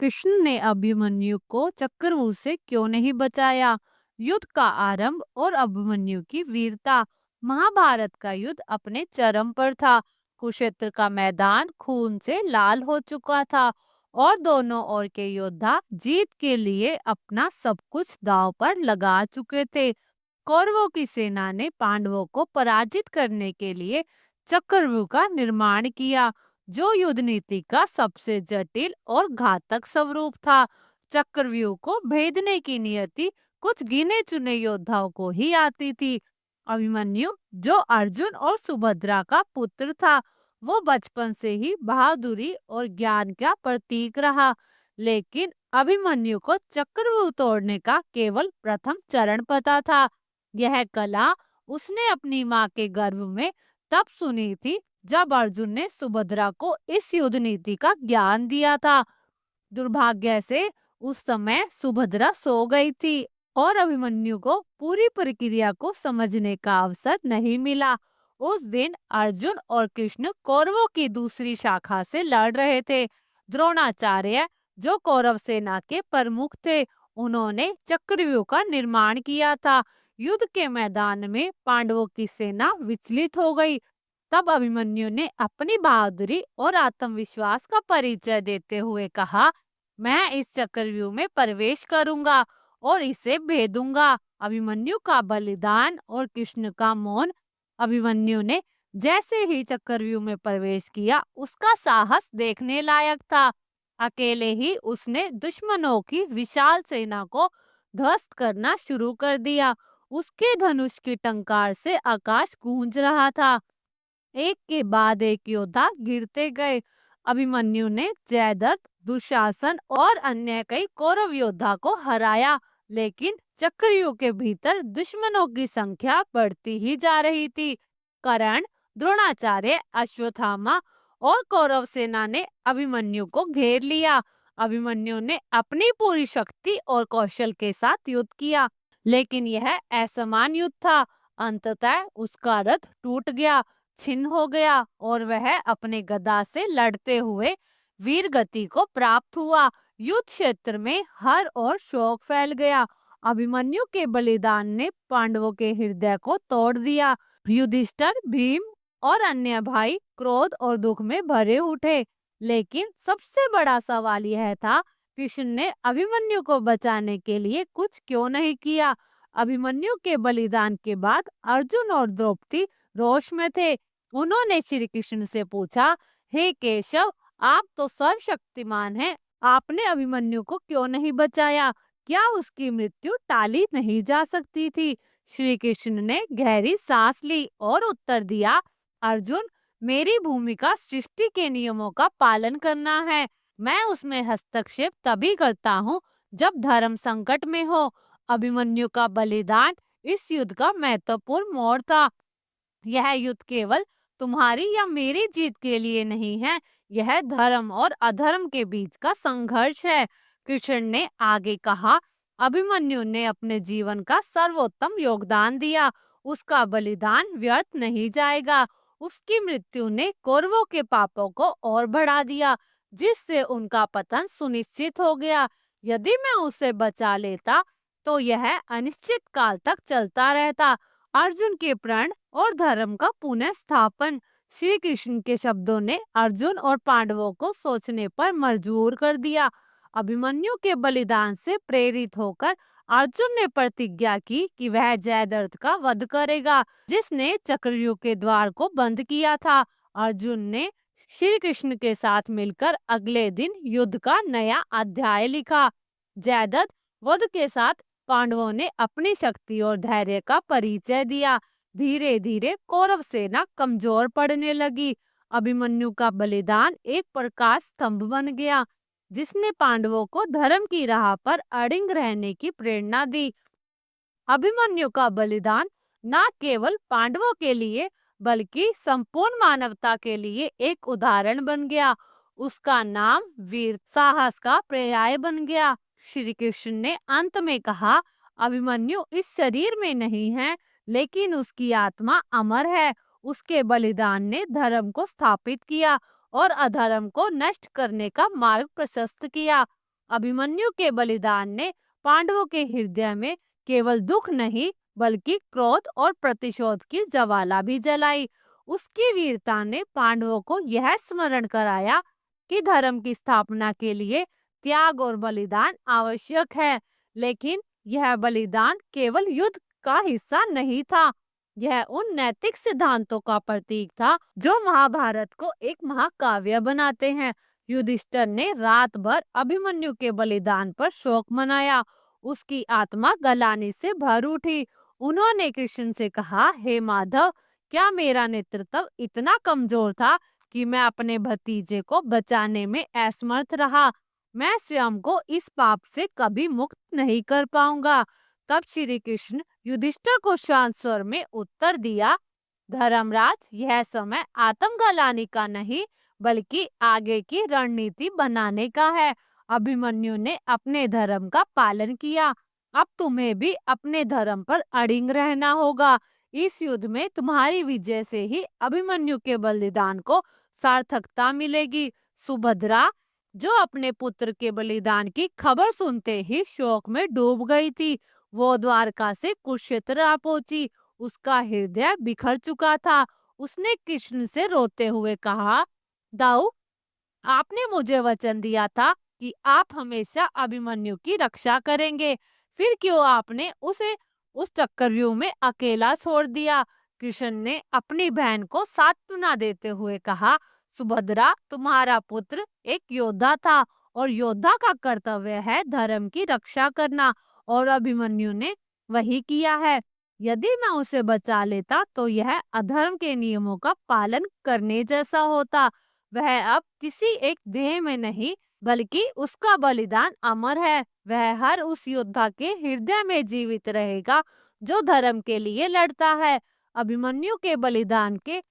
कृष्ण ने अभिमन्यु को चक्रव्यूह से क्यों नहीं बचाया? युद्ध का आरंभ और अभिमन्यु की वीरता। महाभारत का युद्ध अपने चरम पर था। कुरुक्षेत्र का मैदान खून से लाल हो चुका था और दोनों ओर के योद्धा जीत के लिए अपना सब कुछ दांव पर लगा चुके थे। कौरवों की सेना ने पांडवों को पराजित करने के लिए चक्रव्यूह का निर्माण किया, जो युद्ध नीति का सबसे जटिल और घातक स्वरूप था। चक्रव्यूह को भेदने की नियति कुछ गिने चुने योद्धाओं को ही आती थी। अभिमन्यु, जो अर्जुन और सुभद्रा का पुत्र था, वो बचपन से ही बहादुरी और ज्ञान का प्रतीक रहा। लेकिन अभिमन्यु को चक्रव्यूह तोड़ने का केवल प्रथम चरण पता था। यह कला उसने अपनी माँ के गर्भ में तब सुनी थी जब अर्जुन ने सुभद्रा को इस युद्ध नीति का ज्ञान दिया था। दुर्भाग्य से उस समय सुभद्रा सो गई थी और अभिमन्यु को पूरी प्रक्रिया को समझने का अवसर नहीं मिला। उस दिन अर्जुन और कृष्ण कौरवों की दूसरी शाखा से लड़ रहे थे। द्रोणाचार्य, जो कौरव सेना के प्रमुख थे, उन्होंने चक्रव्यूह का निर्माण किया था। युद्ध के मैदान में पांडवों की सेना विचलित हो गई। तब अभिमन्यु ने अपनी बहादुरी और आत्मविश्वास का परिचय देते हुए कहा, मैं इस चक्रव्यूह में प्रवेश करूंगा और इसे भेदूंगा। अभिमन्यु का बलिदान और कृष्ण का मौन। अभिमन्यु ने जैसे ही चक्रव्यूह में प्रवेश किया, उसका साहस देखने लायक था। अकेले ही उसने दुश्मनों की विशाल सेना को ध्वस्त करना शुरू कर दिया। उसके धनुष की टंकार से आकाश गूंज रहा था। एक के बाद एक योद्धा गिरते गए। अभिमन्यु ने जयद्रथ, दुशासन और अन्य कई कौरव योद्धा को हराया, लेकिन चक्रव्यूह के भीतर दुश्मनों की संख्या बढ़ती ही जा रही थी। कर्ण, द्रोणाचार्य, अश्वत्थामा और कौरव सेना ने अभिमन्यु को घेर लिया। अभिमन्यु ने अपनी पूरी शक्ति और कौशल के साथ युद्ध किया, लेकिन यह असमान युद्ध था। अंततः उसका रथ टूट गया, छिन्न हो गया और वह अपने गदा से लड़ते हुए वीर गति को प्राप्त हुआ। युद्ध क्षेत्र में हर ओर शोक फैल गया। अभिमन्यु के बलिदान ने पांडवों के हृदय को तोड़ दिया। युधिष्ठिर, भीम और अन्य भाई क्रोध और दुख में भरे उठे। लेकिन सबसे बड़ा सवाल यह था, कृष्ण ने अभिमन्यु को बचाने के लिए कुछ क्यों नहीं किया? अभिमन्यु के बलिदान के बाद अर्जुन और द्रौपदी रोष में थे। उन्होंने श्री कृष्ण से पूछा, हे केशव, आप तो सर्वशक्तिमान हैं, आपने अभिमन्यु को क्यों नहीं बचाया? क्या उसकी मृत्यु टाली नहीं जा सकती थी? श्री कृष्ण ने गहरी सांस ली और उत्तर दिया, अर्जुन, मेरी भूमिका सृष्टि के नियमों का पालन करना है। मैं उसमें हस्तक्षेप तभी करता हूँ जब धर्म संकट में हो। अभिमन्यु का बलिदान इस युद्ध का महत्वपूर्ण मोड़ था। यह युद्ध केवल तुम्हारी या मेरी जीत के लिए नहीं है, यह धर्म और अधर्म के बीच का संघर्ष है। कृष्ण ने आगे कहा, अभिमन्यु ने अपने जीवन का सर्वोत्तम योगदान दिया, उसका बलिदान व्यर्थ नहीं जाएगा। उसकी मृत्यु ने कौरवों के पापों को और बढ़ा दिया, जिससे उनका पतन सुनिश्चित हो गया। यदि मैं उसे बचा लेता तो यह अनिश्चित काल तक चलता रहता। अर्जुन के प्रण और धर्म का पुनः स्थापन। श्री कृष्ण के शब्दों ने अर्जुन और पांडवों को सोचने पर मजबूर कर दिया। अभिमन्यु के बलिदान से प्रेरित होकर अर्जुन ने प्रतिज्ञा की कि वह जयद्रथ का वध करेगा, जिसने चक्रव्यूह के द्वार को बंद किया था। अर्जुन ने श्री कृष्ण के साथ मिलकर अगले दिन युद्ध का नया अध्याय लिखा। जयद्रथ वध के साथ पांडवों ने अपनी शक्ति और धैर्य का परिचय दिया। धीरे धीरे कौरव सेना कमजोर पड़ने लगी। अभिमन्यु का बलिदान एक प्रकाश स्तंभ बन गया, जिसने पांडवों को धर्म की राह पर अड़िग रहने की प्रेरणा दी। अभिमन्यु का बलिदान न केवल पांडवों के लिए बल्कि संपूर्ण मानवता के लिए एक उदाहरण बन गया। उसका नाम वीर साहस का पर्याय बन गया। श्री कृष्ण ने अंत में कहा, अभिमन्यु इस शरीर में नहीं है, लेकिन उसकी आत्मा अमर है। उसके बलिदान ने धर्म को स्थापित किया और अधर्म को नष्ट करने का मार्ग प्रशस्त किया। अभिमन्यु के बलिदान ने पांडवों के हृदय में केवल दुख नहीं बल्कि क्रोध और प्रतिशोध की ज्वाला भी जलाई। उसकी वीरता ने पांडवों को यह स्मरण कराया कि धर्म की स्थापना के लिए त्याग और बलिदान आवश्यक है। लेकिन यह बलिदान केवल युद्ध का हिस्सा नहीं था, यह उन नैतिक सिद्धांतों का प्रतीक था जो महाभारत को एक महाकाव्य बनाते हैं। युधिष्ठिर ने रात भर अभिमन्यु के बलिदान पर शोक मनाया। उसकी आत्मा गलानी से भर उठी। उन्होंने कृष्ण से कहा, हे माधव, क्या मेरा नेतृत्व इतना कमजोर था कि मैं अपने भतीजे को बचाने में असमर्थ रहा? मैं स्वयं को इस पाप से कभी मुक्त नहीं कर पाऊंगा। तब श्री कृष्ण युधिष्ठिर को शांत स्वर में उत्तर दिया, धर्मराज, यह समय आत्मग्लानि का नहीं बल्कि आगे की रणनीति बनाने का है। अभिमन्यु ने अपने धर्म का पालन किया, अब तुम्हें भी अपने धर्म पर अड़िग रहना होगा। इस युद्ध में तुम्हारी विजय से ही अभिमन्यु के बलिदान को सार्थकता मिलेगी। सुभद्रा, जो अपने पुत्र के बलिदान की खबर सुनते ही शोक में डूब गई थी, वो द्वारका से कुरुक्षेत्र आ पहुंची। उसका हृदय बिखर चुका था। उसने कृष्ण से रोते हुए कहा, दाऊ, आपने मुझे वचन दिया था कि आप हमेशा अभिमन्यु की रक्षा करेंगे, फिर क्यों आपने उसे उस चक्रव्यूह में अकेला छोड़ दिया? कृष्ण ने अपनी बहन को सांत्वना देते हुए कहा, सुभद्रा, तुम्हारा पुत्र एक योद्धा था और योद्धा का कर्तव्य है धर्म की रक्षा करना, और अभिमन्यु ने वही किया है। यदि मैं उसे बचा लेता तो यह अधर्म के नियमों का पालन करने जैसा होता। वह अब किसी एक देह में नहीं बल्कि उसका बलिदान अमर है। वह हर उस योद्धा के हृदय में जीवित रहेगा जो धर्म के लिए लड़ता है। अभिमन्यु के बलिदान के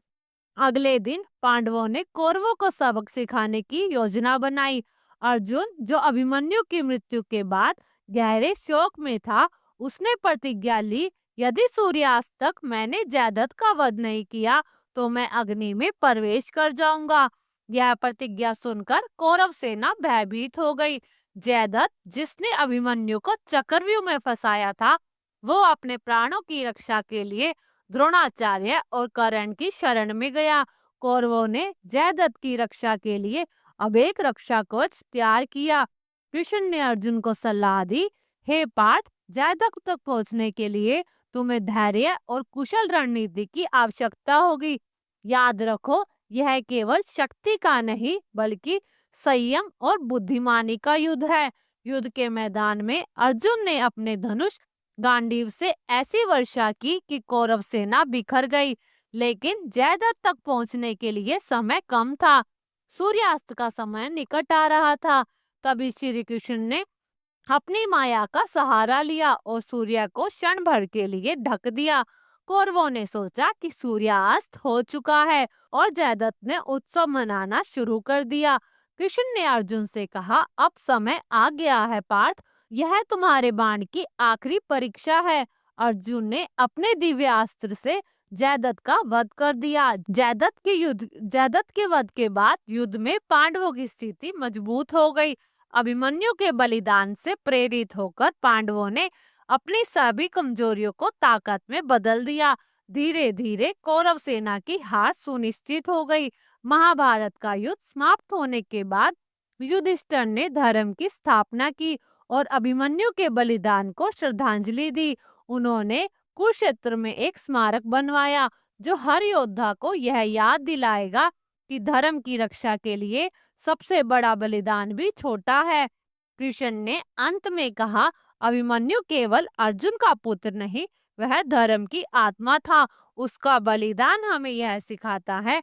अगले दिन पांडवों ने कौरवों को सबक सिखाने की योजना बनाई। अर्जुन, जो अभिमन्यु की मृत्यु के बाद गहरे शोक में था, उसने प्रतिज्ञा ली, यदि सूर्यास्त तक मैंने जयद्रथ का वध नहीं किया तो मैं अग्नि में प्रवेश कर जाऊंगा। यह प्रतिज्ञा सुनकर कौरव सेना भयभीत हो गई। जयद्रथ, जिसने अभिमन्यु को चक्रव्यूह में फंसाया था, वो अपने प्राणों की रक्षा के लिए द्रोणाचार्य और कर्ण की शरण में गया। कौरवों ने जयद्रथ की रक्षा के लिए अब एक रक्षा कवच तैयार किया। कृष्ण ने अर्जुन को सलाह दी, हे पार्थ, जयद्रथ तक पहुंचने के लिए तुम्हें धैर्य और कुशल रणनीति की आवश्यकता होगी। याद रखो, यह केवल शक्ति का नहीं बल्कि संयम और बुद्धिमानी का युद्ध है। युद्ध के मैदान में अर्जुन ने अपने धनुष गांडीव से ऐसी वर्षा की कि कौरव सेना बिखर गई, लेकिन जयद्रथ तक पहुंचने के लिए समय कम था। सूर्यास्त का समय निकट आ रहा था। तभी श्री कृष्ण ने अपनी माया का सहारा लिया और सूर्य को क्षण भर के लिए ढक दिया। कौरवों ने सोचा कि सूर्यास्त हो चुका है और जयद्रथ ने उत्सव मनाना शुरू कर दिया। कृष्ण ने अर्जुन से कहा, अब समय आ गया है पार्थ, यह तुम्हारे बाण की आखिरी परीक्षा है। अर्जुन ने अपने दिव्य अस्त्र से जयद्रथ का वध कर दिया। जयद्रथ के वध के बाद युद्ध में पांडवों की स्थिति मजबूत हो गई। अभिमन्यु के बलिदान से प्रेरित होकर पांडवों ने अपनी सभी कमजोरियों को ताकत में बदल दिया। धीरे धीरे कौरव सेना की हार सुनिश्चित हो गई। महाभारत का युद्ध समाप्त होने के बाद युधिष्ठिर ने धर्म की स्थापना की और अभिमन्यु के बलिदान को श्रद्धांजलि दी। उन्होंने कुरुक्षेत्र में एक स्मारक बनवाया जो हर योद्धा को यह याद दिलाएगा कि धर्म की रक्षा के लिए सबसे बड़ा बलिदान भी छोटा है। कृष्ण ने अंत में कहा, अभिमन्यु केवल अर्जुन का पुत्र नहीं, वह धर्म की आत्मा था। उसका बलिदान हमें यह सिखाता है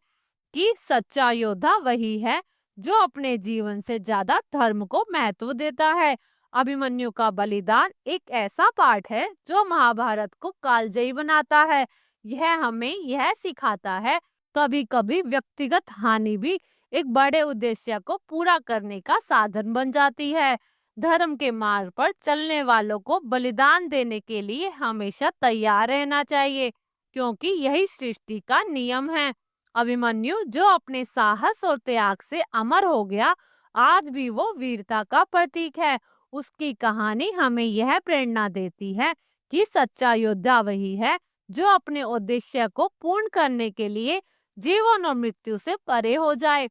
कि सच्चा योद्धा वही है जो अपने जीवन से ज्यादा धर्म को महत्व देता है। अभिमन्यु का बलिदान एक ऐसा पाठ है जो महाभारत को कालजयी बनाता है। यह हमें यह सिखाता है, कभी कभी व्यक्तिगत हानि भी एक बड़े उद्देश्य को पूरा करने का साधन बन जाती है। धर्म के मार्ग पर चलने वालों को बलिदान देने के लिए हमेशा तैयार रहना चाहिए, क्योंकि यही सृष्टि का नियम है। अभिमन्यु, जो अपने साहस और त्याग से अमर हो गया, आज भी वो वीरता का प्रतीक है। उसकी कहानी हमें यह प्रेरणा देती है कि सच्चा योद्धा वही है जो अपने उद्देश्य को पूर्ण करने के लिए जीवन और मृत्यु से परे हो जाए।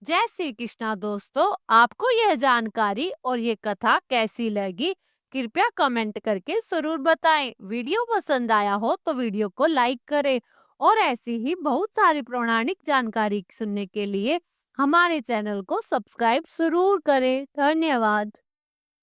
जय श्री कृष्णा दोस्तों, आपको यह जानकारी और ये कथा कैसी लगी? कृपया कमेंट करके जरूर बताएं। वीडियो पसंद आया हो तो वीडियो को लाइक करें और ऐसी ही बहुत सारी पौराणिक जानकारी सुनने के लिए हमारे चैनल को सब्सक्राइब जरूर करें। धन्यवाद।